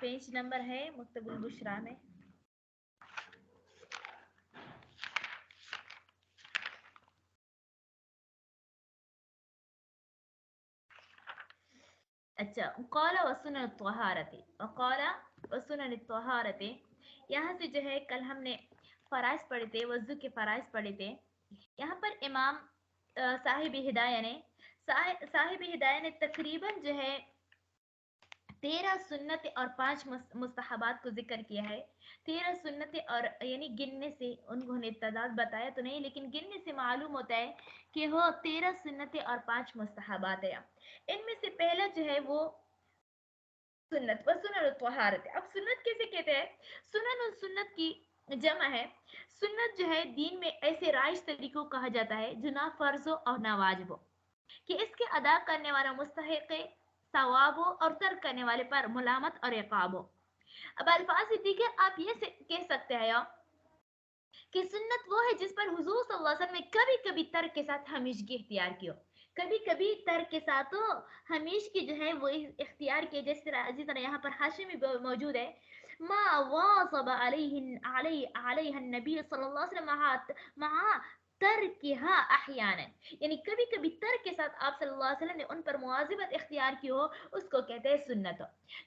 Page number है मकतबुल बुशरा में। अच्छा, क़ाला व सुनन त्वहारती, क़ाला व सुनन त्वहारती, यहाँ से जो है कल हमने फ़राइज़ पढ़े थे, वज़ू के फ़राइज़ पढ़े थे। यहाँ पर इमाम साहिब हिदाया ने तकरीबन जो है 13 सुन्नत और 5 मुस्तहबात को जिक्र किया है। 13 सुन्नत और यानी गिनने से उन्होंने तादाद बताया तो नहीं, लेकिन गिनने से मालूम होता है कि वो 13 सुन्नत और 5 मुस्तहबात है। इनमें से पहला जो है वो सुन्नत व सुनन त्वहारत। अब सुन्नत कैसे कहते हैं? सुनन और सुन्नत की जमा है। सुन्नत जो है दीन में ऐसे राइज तरीकों को कहा जाता है जो ना फर्ज हो और ना वाजिब हो, कि इसके अदा करने वाला मुस्तहिक सवाब हो और तर्क करने वाले पर मुलामत और इक़ाब हो। अब अल्फाज दीगर आप ये कह सकते हैं कि सुन्नत वो है जिस पर हुजूर सल्लल्लाहु अलैहि वसल्लम ने कभी कभी तर्क के साथ हमीशगी इख्तियार की हो, कभी कभी तर्क के साथ हमीशगी जो है वो इख्तियार किए। जिस तरह यहाँ पर हाशिम में मौजूद है, मा वाज़ब अलैहा नबी सल्लल्लाहु अलैहि वसल्लम मआ तर्किहा अहयानन, यानी कभी कभी तर्क के साथ आप सल्लल्लाहु अलैहि वसल्लम ने उन पर मुआज़बत इख्तियार की हो, उसको कहते हैं सुन्नत।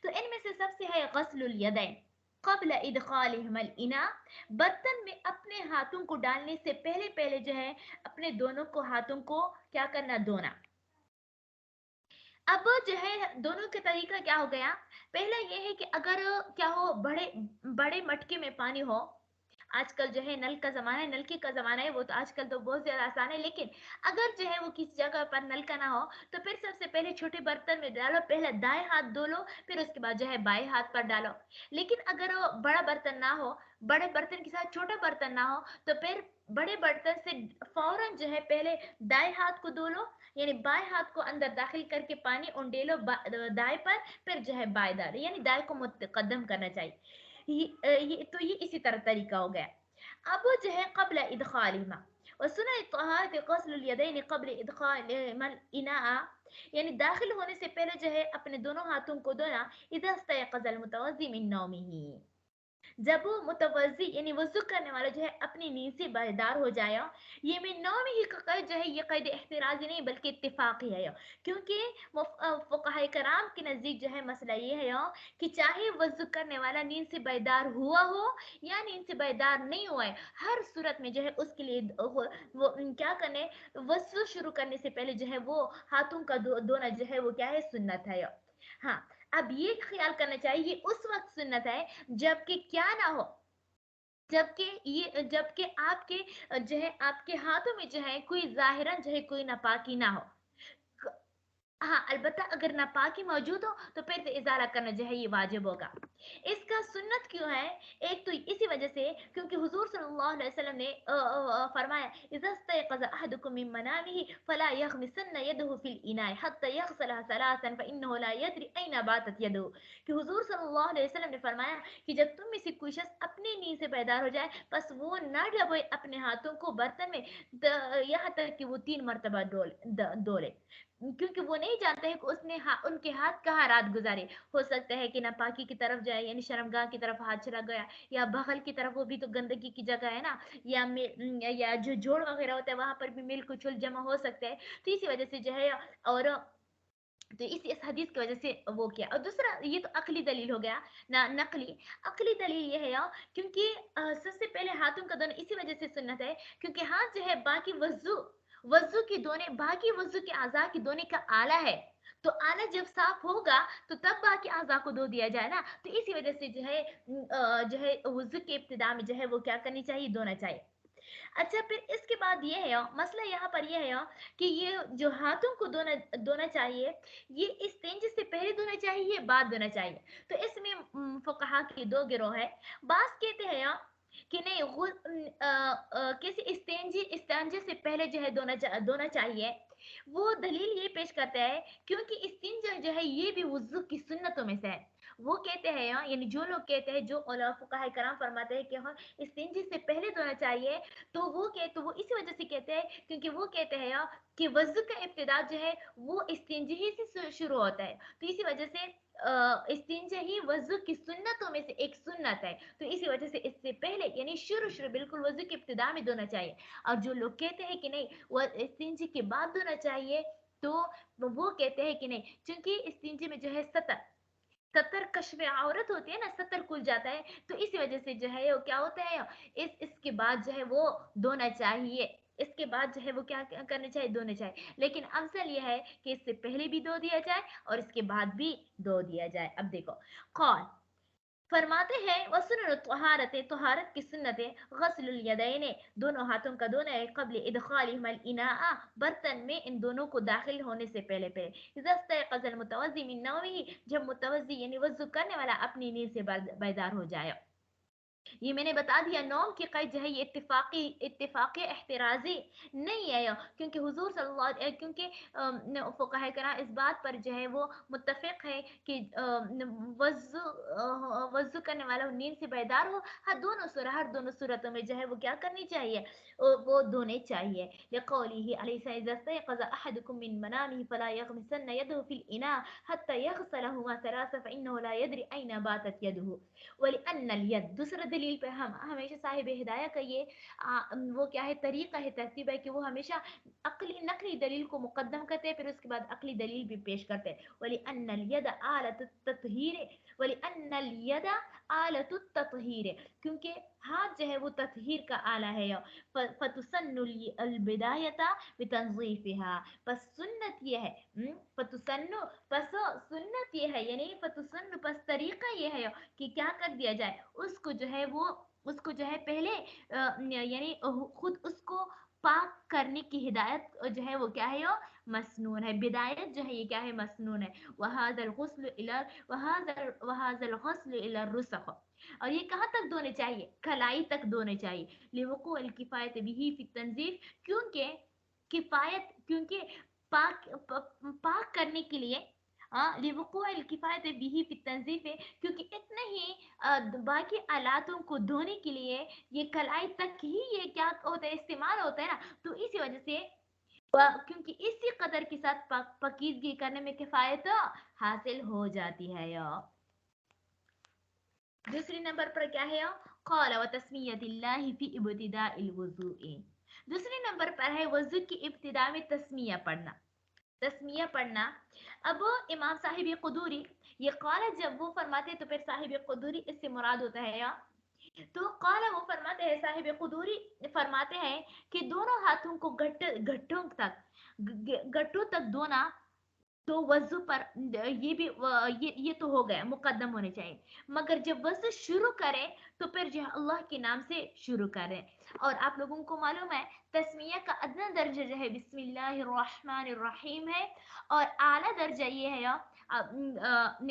तो इनमें से सबसे है गस्लुल यदैन क़ब्ल इदख़ालिहिमल इना, बर्तन में अपने हाथों को डालने से पहले पहले जो है अपने दोनों को हाथों को क्या करना, धोना। अब जो है दोनों का तरीका क्या हो गया? पहला ये है कि अगर क्या हो, बड़े बड़े मटके में पानी हो, आजकल जो है नल का ज़माना है, नलके का ज़माना है, वो तो आजकल तो बहुत ज़्यादा आसान है, लेकिन अगर जो है वो किसी जगह पर नल का ना हो तो फिर सबसे पहले छोटे बर्तन में डालो, पहले दाएं हाथ धो लो, फिर उसके बाद जो है बाएं हाथ पर डालो। लेकिन अगर वो बड़ा बर्तन ना हो, बड़े बर्तन के साथ छोटा बर्तन ना हो, तो फिर बड़े बर्तन से फौरन जो है पहले दाएं हाथ को धो लो, यानी बाएं हाथ को अंदर दाखिल करके पानी उंडेलो दाएं पर, फिर जो है बाएं डालो, यानी दाएं को मुतकद्दम करना चाहिए। ये इसी तरह तरीका हो गया। अब जो है क़ब्ल इदख़ालिहिमा और सुनन त्वहारत ग़स्लुल यदैन क़ब्ल इदख़ालिहिमल इनाअ, यानी दाखिल होने से पहले जो है अपने दोनों हाथों को धोना। इज़ा इस्तयक़ज़ल मुतवज़्ज़ि मिन नौमिही, जब वो मुतवज़्ज़ी यानी वज़ू करने वाला जो है अपनी नींद से बेदार हो जाए। ये में नौ में ही का क़ैद जो है ये क़ैद एहतिराज़ी नहीं बल्कि इत्तिफ़ाक़ी है, क्योंकि फ़ुक़हाए कराम के नज़दीक जो है मसला ये है कि चाहे वज़ू करने वाला नींद से बेदार हुआ हो या नींद से बेदार नहीं हुआ है, हर सूरत में जो है उसके लिए वो क्या करने, वज़ू शुरू करने से पहले जो है वो हाथों का धोना जो है वो क्या है, सुन्नत है। हाँ, अब ये ख्याल करना चाहिए ये उस वक्त सुन्नत है जबकि क्या ना हो, जबकि आपके जो है आपके हाथों में जो है कोई जाहिरन जो है कोई नापाकी ना हो। हाँ, अलबत्ता अगर नापाकी मौजूद हो तो फिर से इजाला करना जो है ये वाजिब होगा। इसका सुन्नत क्यों है? एक तो इसी वजह से क्योंकि हुजूर सल्लल्लाहु अलैहि वसल्लम ने फरमाया, इज़ा इस्तयक़ज़ अहदुकुम मिन मनामिही फला यग़मिसन्ना यदहु फिल इना'i हत्ता यग़सिलहा सलासन फ़इन्नहु ला यदरी ऐना बातत यदहु, कि हुजूर सल्लल्लाहु अलैहि वसल्लम ने फरमाया कि जब तुम में से कोई शख्स अपनी नींद से बेदार हो जाए, बस वो ना डुबोए अपने हाथों को बर्तन में यहाँ तक कि वो 3 मरतबा धो ले, क्योंकि वो नहीं जानते हैं कि उनके हाथ कहाँ रात गुजारे। हो सकता है कि नापाकी की तरफ जाए, यानी शर्मगाह की तरफ हाथ चला गया, या बगल की तरफ, वो भी तो गंदगी की जगह है ना, या जो जोड़ वगैरह होता है वहां पर भी मिल कुचल जमा हो सकता है। तो इसी वजह से जो है, और तो इस हदीस की वजह से वो किया। और दूसरा ये तो अकली दलील हो गया ना, नकली। अकली दलील ये है क्योंकि सबसे पहले हाथों का धोना इसी वजह से सुन्नत है क्योंकि हाथ जो है बाकी वजू के धोने, बाकी वजू के आज़ा के धोने का आला है। तो आला जब साफ होगा तो तब बाकी आज़ा को धो दिया जाए ना। तो इसी वजह से जो है वजू के इब्तिदा में जो है वो क्या करनी चाहिए, धोना चाहिए। अच्छा, फिर इसके बाद ये है मसला यहाँ पर ये है कि ये जो हाथों को धोना धोना चाहिए, ये इस्तेंजे से पहले धोना चाहिए, ये बाद धोना चाहिए। तो इसमें फुकहा के दो गिरोह है। बास कहते हैं कि नहीं, किसी इस्तेंजे से पहले जो है धोना चाहिए। वो दलील ये पेश करता है क्योंकि इस्तिंजा जो है ये भी वुज़ू की सुन्नतों में से है। वो कहते हैं यानी जो लोग कहते हैं, जो फुकाहा कराम फरमाते हैं कि हाँ इस्तिंजी से पहले धोना चाहिए, तो वो इसी वजह से कहते हैं क्योंकि वो कहते हैं कि वज़ू का इब्तिदा जो है वो इस्तिंजी ही से शुरू होता है। तो इसी वजह से इस्तिंजा ही वज़ू की सुन्नतों में से एक सुन्नत है। तो इसी वजह से इससे पहले यानी शुरू शुरू बिल्कुल वज़ू की इब्तिदा में धोना चाहिए। और जो लोग कहते हैं कि नहीं वो इस्तिंजे के बाद धोना चाहिए, तो वो कहते हैं कि नहीं, क्योंकि इस्तिंजे में जो है सतर कश्फ औरत होती है ना, सतर खुल जाता है, तो इसी वजह से जो है वो क्या होता है, इसके बाद जो है वो धोना चाहिए। इसके बाद जो है वो क्या करना चाहिए, धोना चाहिए। लेकिन अफजल यह है कि इससे पहले भी धो दिया जाए और इसके बाद भी धो दिया जाए। अब देखो कौन फरमाते हैं, वसुन तहारत, तहारत की सुन्नतें, गस्लुल यदैन, दोनों हाथों का धोना है, कब्ल इदखालिहिमल इनाअ, बर्तन में इन दोनों को दाखिल होने से पहले पहले, इज़ा इस्तयक़ज़ल मुतवज़्ज़ि मिन नौमिही, जब मुतवज़्ज़ि यानी वज़ू करने वाला अपनी नींद से बेदार हो जाए। ये मैंने बता दिया नौम की क़ैद जो है ये इत्तिफाक़ी एहतिराज़ी नहीं है, क्योंकि हुज़ूर सल्लल्लाहु अलैहि क्योंकि फ़ुक़हा कराम इस बात पर जो है वो मुत्तफ़िक़ है कि वज़ू करने वाला नींद से बेदार हो, हर दोनों सूरतों में जो है वो क्या करनी चाहिए, वो धोने चाहिए। लिक़ौलिही अलैहि इज़ा इस्तयक़ज़ अहदुकुम मिन मनामिही फला यग़मिसन्ना यदहु फ़िल इनाअ हत्ता यग़सिलहुमा सलासा फ़इन्नहु ला यदरी ऐना बातत यदुहु। वली अन्नल यद, दूसरा दलील पे हम हमेशा साहिब हिदाया का ये वो क्या है तरीका है, तरतीब है कि वो हमेशा अक्ली नकली दलील को मुकद्दम करते हैं, फिर उसके बाद अक्ली दलील भी पेश करते हैं। वली अन्नल यद आलत तत्हीर, वली अन्नल यद आलत तत्हीर, क्योंकि हाथ जो है वो तत्हीर का आला है। फतुसन्नुल अलबिदायता बितंज़ीफिहा, बस सुन्नत ये है, फतुसन्नु, बस सुन्नत ये है यानी फतुसन्नु, बस तरीका ये है कि क्या कर दिया जाए, उसको जो है पहले यानी खुद उसको पाक करने की हिदायत जो है वो क्या है, मसनून है। बिदायत जो है ये क्या है, मसनून है। वहाज़ल गुस्ल इला रुसख, और ये कहाँ तक धोने चाहिए, कलाई तक धोने चाहिए। लिवुक़ू अल किफ़ायत बिही फी तंज़ीफ, क्योंकि किफ़ायत, क्योंकि पाक करने के लिए लिवुक़ू अल किफ़ायत बिही फी तंज़ीफ है, क्योंकि इतने ही बाकी आलातों को धोने के लिए ये कलाई तक ही ये क्या होता है, इस्तेमाल होता है ना, तो इसी वजह से क्योंकि इसी कदर के साथ पकीज़गी करने में किफ़ायत हासिल हो जाती है। दूसरी नंबर पर क्या है, क़ाल व तस्मियतिल्लाहि फी इब्तिदाइल वुज़ूइ, दूसरे नंबर पर है वज़ू की इब्तिदा में तस्मिया पढ़ना। तस्मिया पढ़ना। अब इमाम साहिब कुदूरी ये काला जब वो फरमाते हैं तो फिर साहिब कुदूरी इससे मुराद होता है, या तो काला वो फरमाते हैं, साहिब कुदूरी फरमाते हैं कि दोनों हाथों को गट्टों तक धोना, तो वज़ू पर ये भी ये तो हो गया, मुकद्दम होने चाहिए। मगर जब वज़ू शुरू करें तो फिर जो है अल्लाह के नाम से शुरू करें। और आप लोगों को मालूम है तस्मिया का अदना दर्जा जो है बिस्मिल्लाहिर्रहमानिर्रहीम है, और आला दर्जा ये है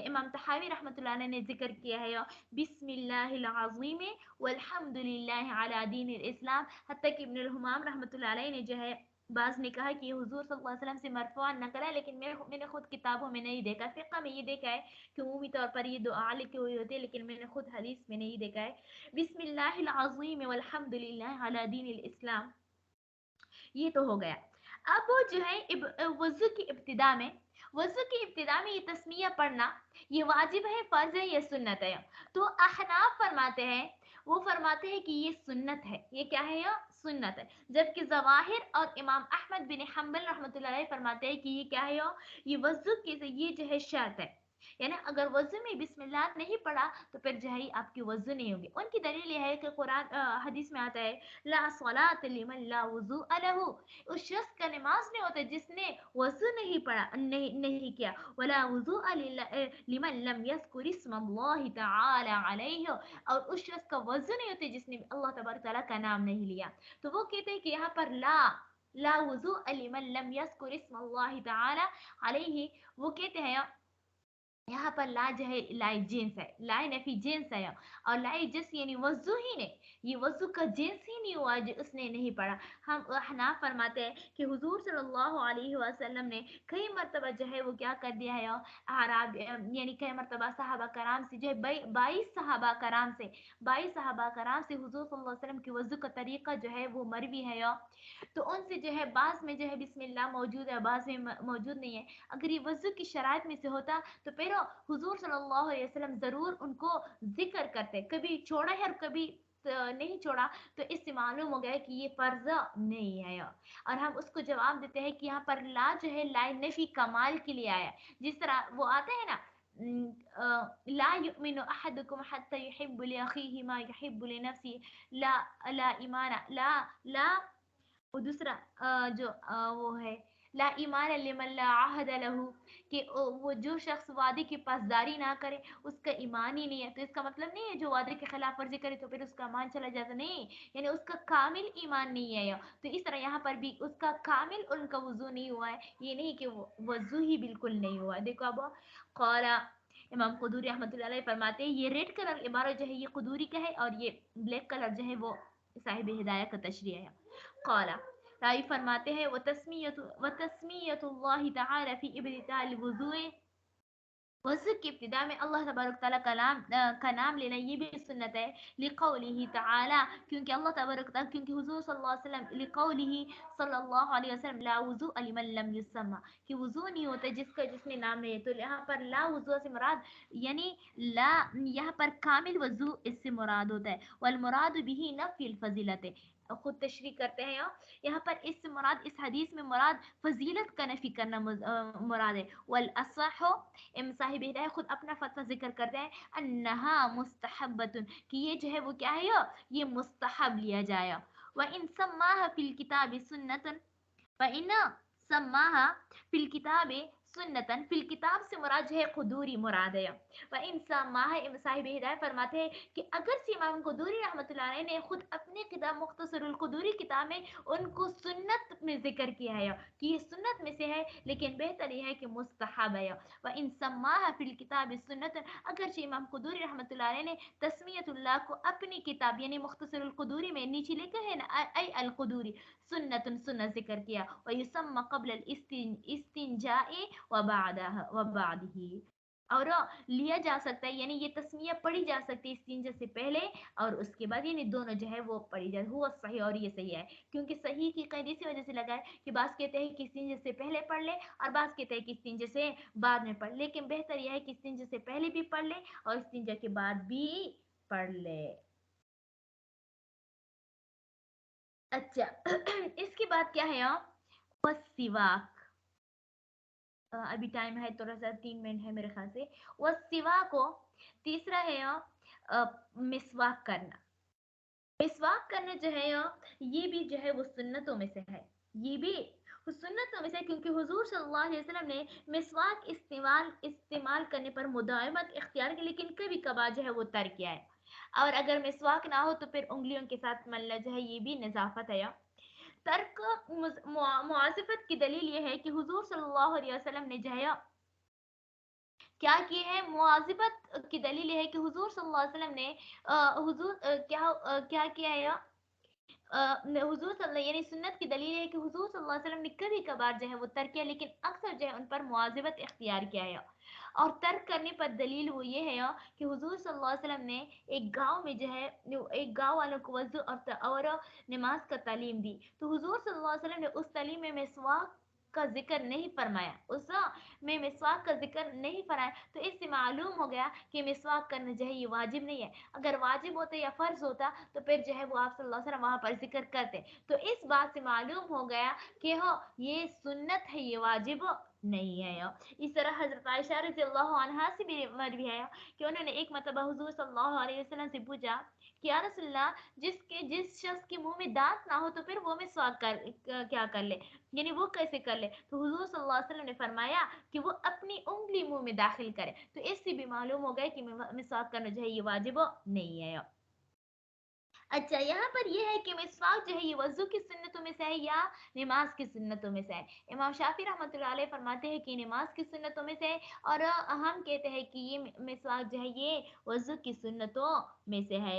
इमाम तहावी रहमतुल्लाह अलैह ने जिक्र किया है बिस्मिल्लाहिल अज़ीम वल्हम्दुलिल्लाहि अला दीनिल इस्लाम। हत्ता कि इब्नुल हुमाम रहमतुल्लाह अलैह ने जो है बाज़ ने कहा कि ये हुजूर सल्लल्लाहु अलैहि वसल्लम से मरफ़ूअन नकल है, लेकिन मैंने खुद किताबों में नहीं देखा। फ़िक़्ह में ये देखा है कि उमूमी तौर पर ये दुआ लिखी हुई होती है, लेकिन मैंने खुद हदीस में नहीं देखा है। बिस्मिल्लाहिल अज़ीम वल्हम्दुलिल्लाहि अला दीनिल इस्लाम, ये तो हो गया। अब वो जो है वज़ू की इब्तिदा में, वज़ू की इब्तिदा में ये तस्मिया पढ़ना ये वाजिब है, फ़र्ज़ है, ये सुन्नत है। तो अहनाफ फरमाते हैं, वो फरमाते हैं कि ये सुन्नत है, ये क्या है, ये सुन्नत है। जबकि ज़वाहिर और इमाम अहमद बिन हम्बल रहमतुल्लाह अलैह फरमाते हैं कि ये क्या है, ये वज़ू के ये जो है शर्त है, यानी अगर वज़ू में बिस्मिल्लाह नहीं पढ़ा तो फिर जो है आपकी वज़ू नहीं होगी। उनकी दलील ये है कि कुरान हदीस में आता है ला सलात लिमन ला वुज़ू लहू, उस शख्स का नमाज नहीं होता जिसने वज़ू नहीं पढ़ा, नहीं किया। वला वुज़ू लिमन लम यज़कुर इस्मल्लाहि तआला अलैहि, और उस शख्स का वज़ू नहीं होता जिसने अल्लाह तबारक तआला का नाम नहीं लिया। तो वो कहते हैं कि यहाँ पर ला वुज़ू लिमन लम यज़कुर इस्मल्लाहि तआला अलैहि, वो कहते हैं यहाँ पर ला जो है लाई जिन्स है, लाई नफी जिन्स है, और लाई जिस यानी वजू ही नहीं, ये वजू का जिन्स ही नहीं हुआ जो उसने नहीं पढ़ा। हम हनाफ फरमाते हैं कि हुजूर सल्लल्लाहु अलैहि वसल्लम ने कई मरतबा जो है वो क्या कर दिया है, आराब यानी कई मरतबा सहाबा कराम से जो है 22 सहाबा कराम से हुजूर सल्लल्लाहु अलैहि वसल्लम की वजू का तरीका जो है वो मरवी है, तो उनसे जो है बाज़ में जो है बिस्मिल्लाह मौजूद है, बाज़ में मौजूद नहीं है। अगर ये वज़ू की शराइत में से होता तो फिर हुजूर सल्लल्लाहु अलैहि वसल्लम ज़रूर उनको ज़िक्र करते, कभी छोड़ा है और कभी नहीं छोड़ा, तो इससे मालूम हो गया कि ये फ़र्ज़ नहीं है। और हम उसको जवाब देते हैं कि यहाँ पर ला जो है ला नफ़ी कमाल के लिए आया, जिस तरह वो आता है ना, ला युमिनु अहदुकुम हत्ता युहिब्बु लिअखीहि मा युहिब्बु लिनफ्सिहि, ला ला ईमाना ला ला, और दूसरा जो वो है ला ईमान लिमन ला अहद लहू, कि वो जो शख्स वादे की पासदारी ना करे उसका ईमान ही नहीं है। तो इसका मतलब नहीं है जो वादे के खिलाफ वर्जी करे तो फिर उसका ईमान चला जाता, नहीं, यानी उसका कामिल ईमान नहीं है। तो इस तरह यहाँ पर भी उसका कामिल उनका वजू नहीं हुआ है, ये नहीं कि वो वजू ही बिल्कुल नहीं हुआ है। देखो अब कौला इमाम कुदूरी रहमतुल्लाह अलैह फरमाते हैं, ये रेड कलर इबारत जो है ये कुदूरी का है, और ये ब्लैक कलर जो है वो साहिब हिदाया का तशरीह है। कौला रावी फरमाते हैं व तस्मीयतुल्लाह तआला फी इब्तिदाल वुज़ू, वज़ू की इब्तिदा में अल्लाह तबारक तआला का नाम लेना ये भी सुन्नत है। लिक़ौलिही तआला, क्योंकि अल्लाह तबारक तआला, क्योंकि हुज़ूर सल्लल्लाहु अलैहि वसल्लम, लिक़ौलिही सल्लल्लाहु अलैहि वसल्लम ला वुज़ू लिमन लम युसम्मा, कि वुज़ू नहीं होता जिसका जिसने नाम नहीं है। तो यहाँ पर ला वुज़ू से मुराद यानी ला, यहाँ पर कामिल वज़ू इससे मुराद होता है। वल मुराद बिही नफ़िल फ़ज़ीलत, खुद तशरीह करते हैं यहाँ पर इस मुराद, इस हदीस में मुराद फजीलत का नफी करना मुराद है। वल असह, इम साहिब हिदायत खुद अपना फतवा जिक्र करते हैं, अन्नहा मुस्तहब्बतुन, कि ये जो है वो क्या है, ये मुस्तहब लिया जाए। व इन सम्माहा फिल किताबी सुन्नतन, व इन सम्माहा फिल किताबी सुन्नतन, फिल किताब से मुराद जो है कुदूरी मुराद है। व इन सम्माहा, इम साहिब हिदायत फरमाते हैं कि अगर से इमाम कुदूरी रहमतुल्लाह अलैह ने खुद अपने किताब मुख्तसरुल कुदूरी किताब में उनको सुन्नत में जिक्र किया है कि ये सुन्नत में से है, लेकिन बेहतर यह है कि मुस्तहब है। व इन सम्माहा फिल किताब सुन्नत, अगर से इमाम कुदूरी रहमतुल्लाह अलैह ने तस्मीयतुल्लाह को अपनी किताब यानी मुख्तसरुल कुदूरी में नीचे लिखा है ना आई अल कुदूरी सुन्नतुन, सुन्नत जिक्र किया। व युसम्मा क़ब्ल अल इस्तिंजाई व बादिही, और लिया जा सकता है, यानी ये तस्मिया पढ़ी जा सकती है इस्तिंजा से पहले और उसके बाद, यानी दोनों जो है वो पढ़ी जाए, हुआ सही और ये सही है। क्योंकि सही की कैद इसी वजह से लगा है कि बास कहते हैं कि इस्तिंजा से पहले पढ़ ले और बास कहते हैं कि इस्तिंजा से बाद में पढ़ ले, लेकिन बेहतर यह है कि इस्तिंजा से पहले भी पढ़ ले और इस्तिंजा के बाद भी पढ़ ले। अच्छा इसके बाद क्या है वस्सिवाक, अभी टाइम है थोड़ा सा 3 मिनट है मेरे ख्याल से। वस्सिवा को तीसरा है मिसवाक करना। मिसवाक करना जो है ये भी जो है वो सुन्नतों में से है, ये भी सुन्नतों में से, क्योंकि हुजूर सल्लल्लाहु अलैहि वसल्लम ने मिसवाक इस्तेमाल इस्तेमाल करने पर मुदावमत इख्तियार की, लेकिन कभी कभार जो है वो तर्क किया है। और अगर मिसवाक ना हो तो फिर उंगलियों के साथ मलना जो है ये भी नजाफत है। तर्क मुआजिफत की दलील ये है कि हुजूर सल्लल्लाहु अलैहि वसल्लम ने जो है क्या किए हैं, मुआजिबत की दलील ये है कि हुजूर सल्लल्लाहु अलैहि वसल्लम ने क्या किया है, हुजूर सल्लल्लाहु यानी सुन्नत की दलील है कि हुजूर सल्लल्लाहु अलैहि वसल्लम ने कभी कभार जो है वो तर्क किया, लेकिन अक्सर जो है उन पर मुआजिबत इख्तियार किया है। और तर्क करने पर दलील वो ये है कि हुजूर सल्लल्लाहु अलैहि वसल्लम ने एक गांव में जो है एक गांव वालों को वज़ू और नमाज का तालीम दी, तो हुजूर सल्लल्लाहु अलैहि वसल्लम ने उस तालीम में मिसवाक का जिक्र नहीं फरमाया, उस में मिसवाक का जिक्र नहीं फरमाया। तो इससे मालूम हो गया कि मिसवाक करना जो है ये वाजिब नहीं है। अगर वाजिब होता या फर्ज होता तो फिर जो है वो आप सल्लल्लाहु अलैहि वसल्लम वहां पर जिक्र करते। तो इस बात से मालूम हो गया कि हो ये सुन्नत है, ये वाजिब नहीं है। इस तरह हजरत आयशा रज़ियल्लाहु अन्हा से भी मरवी है कि उन्होंने एक मतलब हुजूर सल्लल्लाहु अलैहि वसल्लम से पूछा कि या रसूलल्लाह, जिस शख्स के मुंह में दांत ना हो तो फिर वो मिसवाक क्या कर ले, यानी वो कैसे कर ले। तो हुजूर सल्लल्लाहु अलैहि वसल्लम ने फरमाया कि वो अपनी उंगली मुंह में दाखिल करे। तो इससे भी मालूम हो गया कि मिसवाक करना जो है ये वाजिब नहीं है। अच्छा यहाँ पर यह है कि मिसवाक जो है ये वजू की सुन्नतों में से है या नमाज की सुन्नतों में से है। इमाम शाफी रहमतुल्लाह अलैह फरमाते हैं कि नमाज की सुन्नतों में से है, और हम कहते हैं कि ये मिसवाक जो है ये वज़ू की सुन्नतों में से है।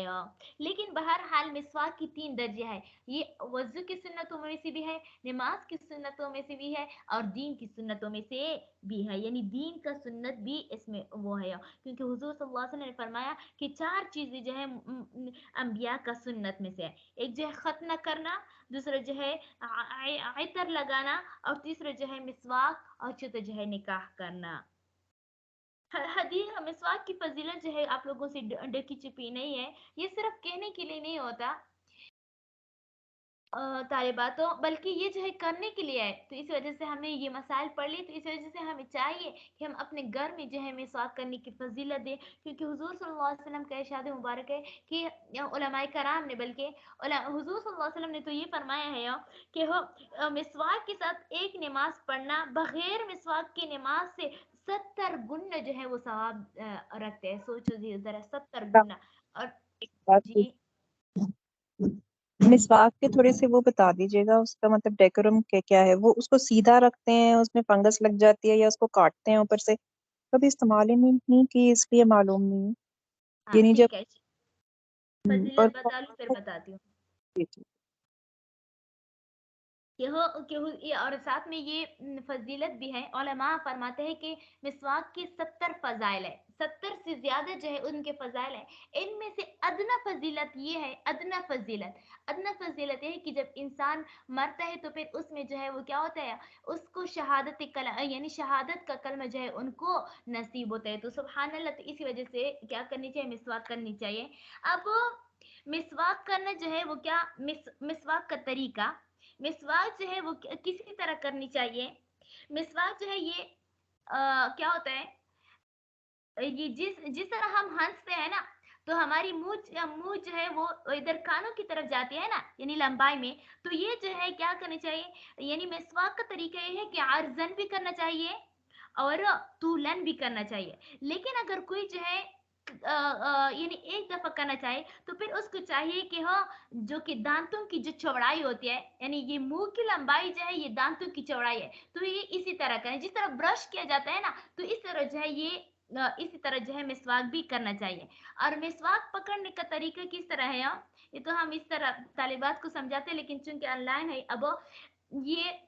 लेकिन बहरहाल मिसवाक की 3 दर्जे हैं, ये वज़ू की सुन्नतों में से भी है, नमाज की सुन्नतों में से भी है, और दीन की सुन्नतों में से भी है, यानी दीन का सुन्नत भी इसमें वो है। क्योंकि हुजूर सल्लल्लाहु अलैहि वसल्लम ने फरमाया कि 4 चीज़ें जो है अंबिया का सुन्नत में से है। एक जो है खतना करना, दूसरा जो है इतर लगाना, और तीसरा जो है मिसवाक, और चौथा जो है निकाह करना। हदीस मिसवाक की फजीलत जो है आप लोगों से ढकी छुपी नहीं है, ये सिर्फ कहने के लिए नहीं होता तालिबातों, बल्कि ये जो है करने के लिए है। तो इस वजह से हमने ये मसाइल पढ़ ली, तो इस वजह से हमें चाहिए कि हम अपने घर में जो है मिसवाक करने की फजीलत दें, क्योंकि हुजूर सल्लल्लाहु अलैहि वसल्लम का इरशाद मुबारक है कि उलमाए कराम ने, बल्कि हुजूर सल्लल्लाहु अलैहि वसल्लम ने तो ये फरमाया है कि हो मिसवाक के साथ एक नमाज पढ़ना बगैर मिसवाक की नमाज से 70 गुना जो है वो सवाब रखते हैं। सोचो जी जरा, 70 गुना। और बात जी मिसवाक के थोड़े से वो बता दीजिएगा, उसका मतलब डेकोरम क्या क्या है? वो उसको सीधा रखते हैं, उसमें फंगस लग जाती है, या उसको काटते हैं ऊपर से? कभी इस्तेमाल ही नहीं की, इसलिए मालूम नहीं। हाँ यानी जब ठीक है, फजीलत और बता लूं फिर बताती हूँ। ये और साथ में ये फजीलत भी है, उलमा फरमाते हैं कि मिसवाक की 70 फजाइल है, 70 से ज्यादा जो है उनके फजाइल है। इनमें से अदना फजीलत ये है, अदना फजीलत ये है कि जब इंसान मरता है तो फिर उसमें जो है वो क्या होता है, उसको शहादत यानी शहादत का कलमा जो है उनको नसीब होता है। तो सुभान अल्लाह, तो इसी वजह से क्या करनी चाहिए, मिसवाक करनी चाहिए। अब मिसवाक करना जो है वो क्या, मिसवाक का तरीका, मिसवाक जो है वो किसी तरह करनी चाहिए। मिसवाक जो है ये क्या होता है, ये जिस जिस तरह हम हंसते हैं ना, तो हमारी मुंह जो है वो इधर कानों की तरफ जाती है ना, यानी लंबाई में। तो ये जो है क्या करनी चाहिए, यानी मिसवाक का तरीका ये है कि अर्जन भी करना चाहिए और तूलन भी करना चाहिए। लेकिन अगर कोई जो है यानी एक दफा करना चाहे, तो फिर उसको चाहिए कि हाँ, जो कि दांतों की जो चौड़ाई होती है, यानी ये मुंह की लंबाई जो है ये दांतों की चौड़ाई है, तो ये इसी तरह करें जिस तरह ब्रश किया जाता है ना, तो इस तरह जो है ये इसी तरह जो है मिसवाक भी करना चाहिए। और मिसवाक पकड़ने का तरीका किस तरह है, ये तो हम इस तरह तालिबात को समझाते हैं, लेकिन चूंकि ऑनलाइन है अब, ये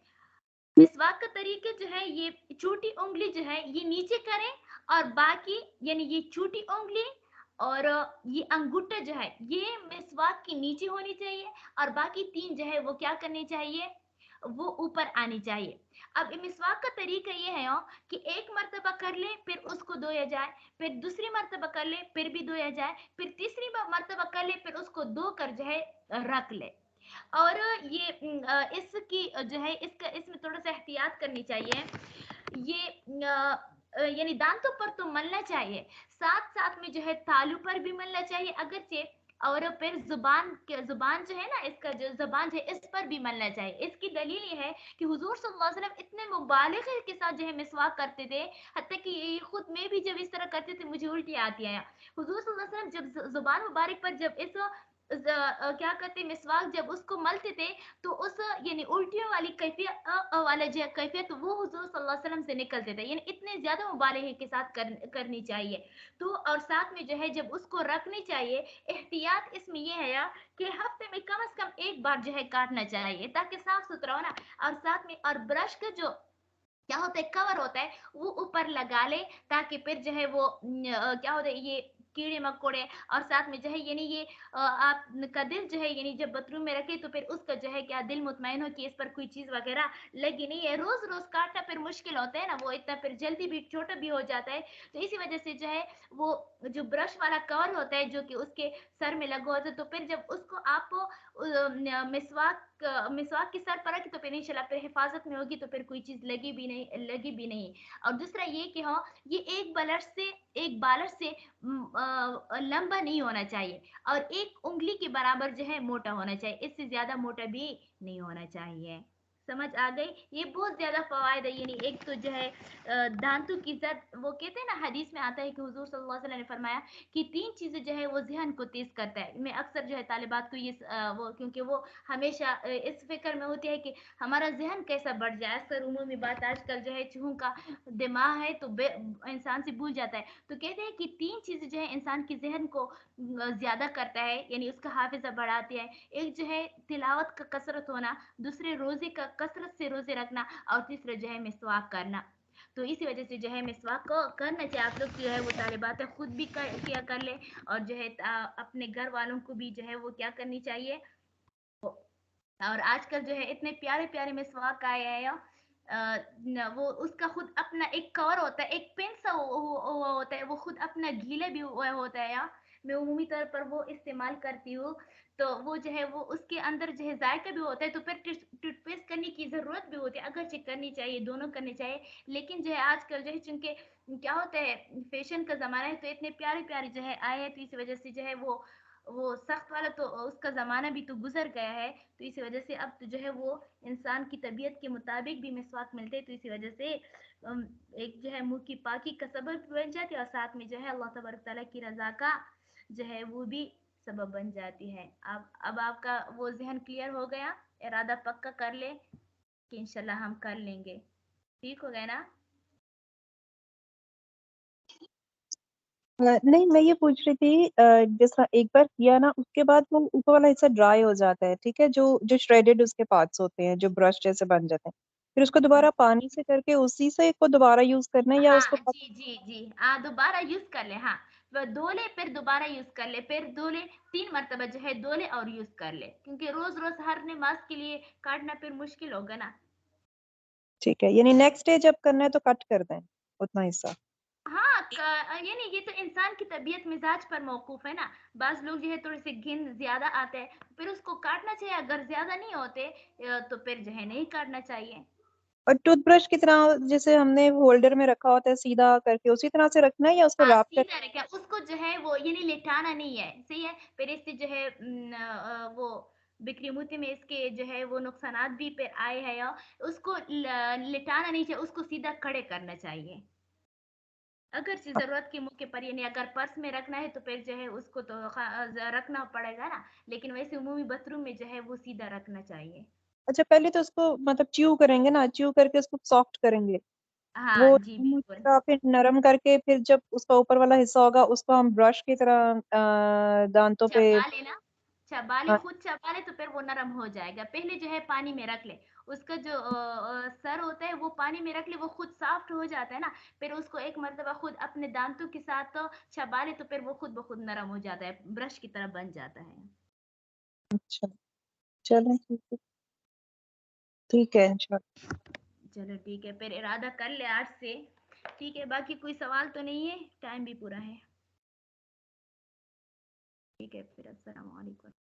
मिसवाक का तरीका जो है ये छोटी उंगली जो है ये नीचे करें, और बाकी यानी ये छोटी उंगली और ये अंगूठा जो है ये मिसवाक की नीचे होनी चाहिए, और बाकी 3 जो है वो क्या करनी चाहिए, वो ऊपर आनी चाहिए। अब मिसवाक का तरीका ये है कि एक मर्तबा कर ले फिर उसको धोया जाए, फिर दूसरी मर्तबा कर ले फिर भी धोया जाए, फिर तीसरी मर्तबा कर ले फिर उसको धो कर जो है रख ले। और ये इसकी जो है इसका इसमें थोड़ा सा एहतियात करनी चाहिए। ये यानी दांतों पर तो मलना चाहिए, साथ साथ में जो है तालू पर भी मलना चाहिए अगरचे, और फिर जुबान जो है ना, इसका जो जुबान है इस पर भी मलना चाहिए। इसकी दलील ये है कि हुजूर सल्लल्लाहु अलैहि वसल्लम इतने मुबालगे के साथ जो है मिसवाक करते थे, हत्ता कि ये खुद मैं भी जब इस तरह करते थे मुझे उल्टी आती है। हुजूर सल्लल्लाहु अलैहि वसल्लम जब जुबान मुबारक पर जब इस क्या कहते मिसवाक जब उसको मलते थे, तो उस यानी उल्टियों वाली कैफियत वाला जो कैफियत वो हुजूर सल्लल्लाहु अलैहि वसल्लम से निकलते थे, यानी इतने ज्यादा मुबालगे के साथ करनी चाहिए। तो और साथ में जो है जब उसको रखनी चाहिए, एहतियात इसमें ये है कि हफ्ते में कम से कम एक बार जो है काटना चाहिए ताकि साफ सुथरा हो ना। और साथ में और ब्रश का जो क्या होता है कवर होता है वो ऊपर लगा ले, ताकि फिर जो है वो क्या होता है ये कीड़े मकोड़े, और साथ में जो है यानी ये आपका दिल जो है यानी जब बाथरूम में रखे तो फिर उसका जो है क्या दिल मुतमईन हो कि इस पर कोई चीज वगैरह लगी नहीं है। रोज रोज काटना फिर मुश्किल होता है ना, वो इतना फिर जल्दी भी छोटा भी हो जाता है। तो इसी वजह से जो है वो जो ब्रश वाला कवर होता है जो कि उसके सर में लगा होता है, तो फिर जब उसको आप मिसवाक के सर पर रखी तो फिर इंशाल्लाह फिर हिफाजत में होगी, तो फिर कोई चीज लगी भी नहीं। और दूसरा ये कि हाँ, ये एक बालर से लंबा नहीं होना चाहिए, और एक उंगली के बराबर जो है मोटा होना चाहिए, इससे ज्यादा मोटा भी नहीं होना चाहिए। समझ आ गई। ये बहुत ज्यादा फवायद है, यानी एक तो जो है दांतों की इज्जत, वो कहते हैं ना हदीस में आता है कि हुजूर सल्लल्लाहु अलैहि वसल्लम ने फरमाया कि 3 चीजें जो है वो ज़हन को तेज करता है। मैं अक्सर जो है तालिबात को ये वो, क्योंकि वो हमेशा इस फिक्र में होती है कि हमारा ज़हन कैसा बढ़ जाए। अक्सर उमूमी बात आजकल जो है चूहों का दिमाग है तो इंसान से भूल जाता है। तो कहते हैं कि 3 चीजें जो है इंसान के ज़हन को ज्यादा करता है, यानी उसका हाफिजा बढ़ाती है। एक जो है तिलावत का कसरत होना, दूसरे रोजे का कसरत से रोजे रखना, और तीसरा जो है मिसवाक करना। तो इसी वजह से जो है मिसवाक को करना चाहिए। आप लोग जो है वो सारी बातें खुद भी किया कर ले, और जो है अपने घर वालों को भी जो है वो क्या करनी चाहिए। और आजकल जो है इतने प्यारे प्यारे मिसवाक आए हैं, वो उसका खुद अपना एक कवर होता है, एक पेन सा वो होता है, वो खुद अपना गीले भी हुआ होता है। मैं उमूमी तौर पर वो इस्तेमाल करती हूँ। तो वो जो है वो उसके अंदर जो है जायका भी होता है, तो फिर टूथपेस्ट करने की जरूरत भी होती है। अगर चेक करनी चाहिए, दोनों करनी चाहिए। लेकिन जो है आजकल जो है चूंकि क्या होता है फैशन का जमाना है, तो इतने प्यारे प्यारे जो है आए हैं, तो इस वजह से जो है वो सख्त वाला तो उसका ज़माना भी तो गुजर गया है। तो इसी वजह से अब तो जो है वो इंसान की तबीयत के मुताबिक भी मिसवाक मिलते हैं। तो इसी वजह से एक जो है मुंह की पाकी का सबब बन जाती है, और साथ में जो है अल्लाह तबारक ताला की रजा का जो है वो भी सबब बन जाती है। अब आपका वो जहन क्लियर हो गया, इरादा पक्का कर ले कि इंशाल्लाह हम कर लेंगे। ठीक हो गया ना? नहीं, मैं ये पूछ रही थी, जैसा एक बार किया ना उसके बाद वो ऊपर वाला हिस्सा ड्राई हो जाता है, ठीक है, जो जो श्रेडेड उसके पार्ट्स होते हैं जो ब्रश जैसे बन जाते हैं, फिर उसको दोबारा पानी से करके उसी से को दोबारा यूज करना है या हाँ उसको जी जी जी, दोबारा यूज कर ले। हाँ, वह धो ले फिर दोबारा यूज कर ले, फिर धो ले 3 मरतबा जो है धो ले और यूज कर ले, क्योंकि रोज रोज हर नमाज के लिए काटना फिर मुश्किल होगा ना। ठीक है, यानी नेक्स्ट डे जब करना है तो कट कर दें उतना हिस्सा। हाँ, ये नहीं, ये तो इंसान की तबीयत मिजाज पर मौकूफ है ना। बाज लोग जो है थोड़े से घिन ज्यादा आते हैं, फिर उसको काटना चाहिए। अगर ज्यादा नहीं होते तो फिर जो है नहीं काटना चाहिए। और टूथब्रश कितना, जैसे हमने होल्डर में रखा होता है सीधा करके उसी तरह से रखना है या उसको हाँ, रैप कर। सीधा रखे उसको जो है वो, ये नहीं लेटाना नहीं है, सही है। फिर इससे जो है वो बिक्री मुती में इसके जो है वो नुकसानात भी फिर आए हैं। या उसको लेटाना नहीं चाहिए, उसको सीधा खड़े करना चाहिए। अगर से जरूरत के मौके पर, यानी अगर पर्स में रखना है तो फिर जो है उसको तो रखना पड़ेगा ना, लेकिन वैसे उमूमी बाथरूम में जो है वो सीधा रखना चाहिए। अच्छा, पहले तो उसको मतलब च्यू करेंगे ना, च्यू करके उसको सॉफ्ट करेंगे, हाँ वो जी बिल्कुल। फिर नरम करके फिर जब उसका ऊपर वाला हिस्सा होगा उसको हम ब्रश की तरह दांतों पे। चबा लेना, चबा ले, हाँ, खुद चबा ले तो फिर वो नरम हो जाएगा। पहले जो है पानी में रख ले, उसका जो सर होता है वो पानी में रख ले, वो खुद सॉफ्ट हो जाता है ना। फिर उसको एक मरतबा खुद अपने दांतों के साथ तो चबा ले, तो फिर वो खुद ब खुद नरम हो जाता है, ब्रश की तरह बन जाता है। अच्छा, चलो ठीक है, ठीक है इंशाल्लाह। चलो ठीक है, फिर इरादा कर ले आज से। ठीक है, बाकी कोई सवाल तो नहीं है, टाइम भी पूरा है। ठीक है, फिर अस्सलाम वालेकुम।